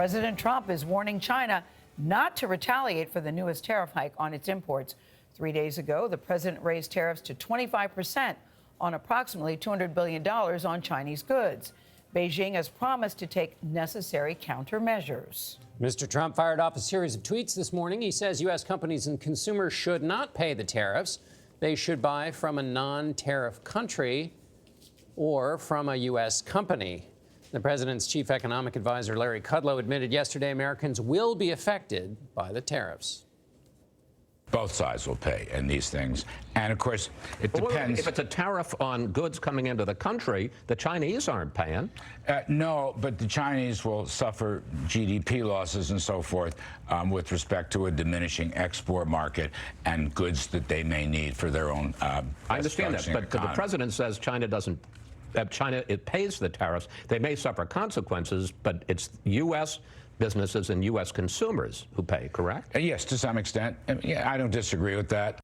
President Trump is warning China not to retaliate for the newest tariff hike on its imports. 3 days ago, the president raised tariffs to 25% on approximately $200 billion on Chinese goods. Beijing has promised to take necessary countermeasures. Mr. Trump fired off a series of tweets this morning. He says U.S. companies and consumers should not pay the tariffs. They should buy from a non-tariff country or from a U.S. company. The president's chief economic advisor, Larry Kudlow, admitted yesterday Americans will be affected by the tariffs. Both sides will pay in these things. And, of course, it depends. If it's a tariff on goods coming into the country, the Chinese aren't paying. No, but the Chinese will suffer GDP losses and so forth with respect to a diminishing export market and goods that they may need for their own I understand that, but the president says China doesn't. China, it pays the tariffs. They may suffer consequences, but it's U.S. businesses and U.S. consumers who pay, correct? Yes, to some extent. Yeah, I don't disagree with that.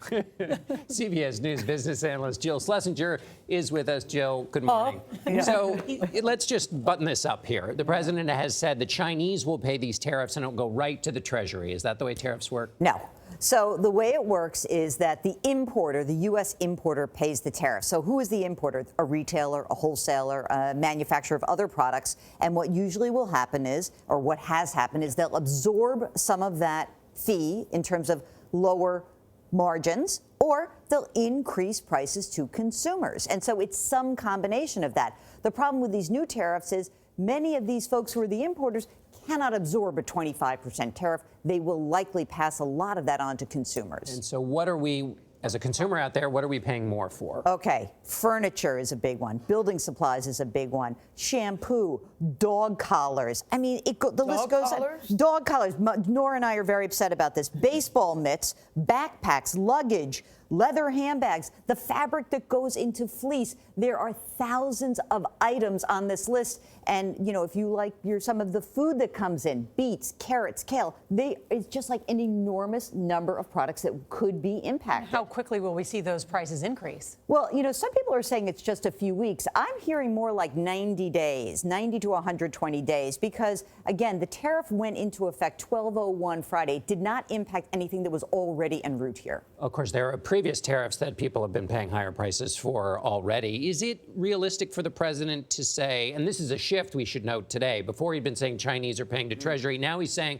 CBS News business analyst Jill Schlesinger is with us. Jill, good morning. So let's just button this up here. The president has said the Chinese will pay these tariffs and it'll go right to the Treasury. Is that the way tariffs work? No. So the way it works is that the importer, the U.S. importer, pays the tariff. So who is the importer? A retailer, a wholesaler, a manufacturer of other products. And what usually will happen is, or what has happened, is they'll absorb some of that fee in terms of lower margins, or they'll increase prices to consumers. And so it's some combination of that. The problem with these new tariffs is many of these folks who are the importers cannot absorb a 25% tariff. They will likely pass a lot of that on to consumers. And so what are we, as a consumer out there, what are we paying more for? Okay, furniture is a big one. Building supplies is a big one. Shampoo, dog collars. I mean, the list goes on. Dog collars. Norah and I are very upset about this. Baseball mitts, backpacks, luggage, leather handbags, the fabric that goes into fleece. There are thousands of items on this list. And, you know, if you like some of the food that comes in, beets, carrots, kale, it's just like an enormous number of products that could be impacted. How quickly will we see those prices increase? Well, you know, some people are saying it's just a few weeks. I'm hearing more like 90 days, 90 to 120 days, because, again, the tariff went into effect 12/01 Friday, did not impact anything that was already en route here. Of course, there are previous tariffs that people have been paying higher prices for already. Is it realistic for the president to say, and this is a shift we should note today, before he'd been saying Chinese are paying to Treasury, now he's saying,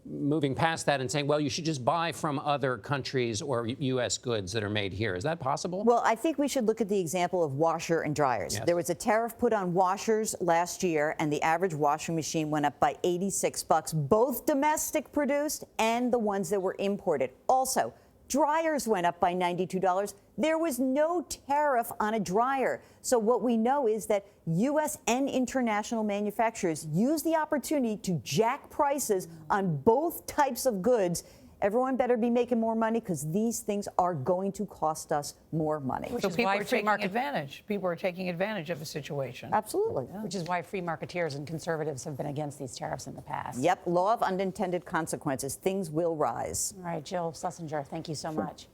moving past that and saying, well, you should just buy from other countries or U.S. goods that are made here. Is that possible? Well, I think we should look at the example of washer and dryers. Yes. There was a tariff put on washers last year, and the average washing machine went up by $86, both domestic produced and the ones that were imported. Also, dryers went up by $92. There was no tariff on a dryer. So what we know is that U.S. and international manufacturers use the opportunity to jack prices on both types of goods. Everyone better be making more money, because these things are going to cost us more money. So people are taking advantage. People are taking advantage of the situation. Absolutely. Yeah. Which is why free marketeers and conservatives have been against these tariffs in the past. Yep. Law of unintended consequences. Things will rise. All right, Jill Schlesinger, thank you so much.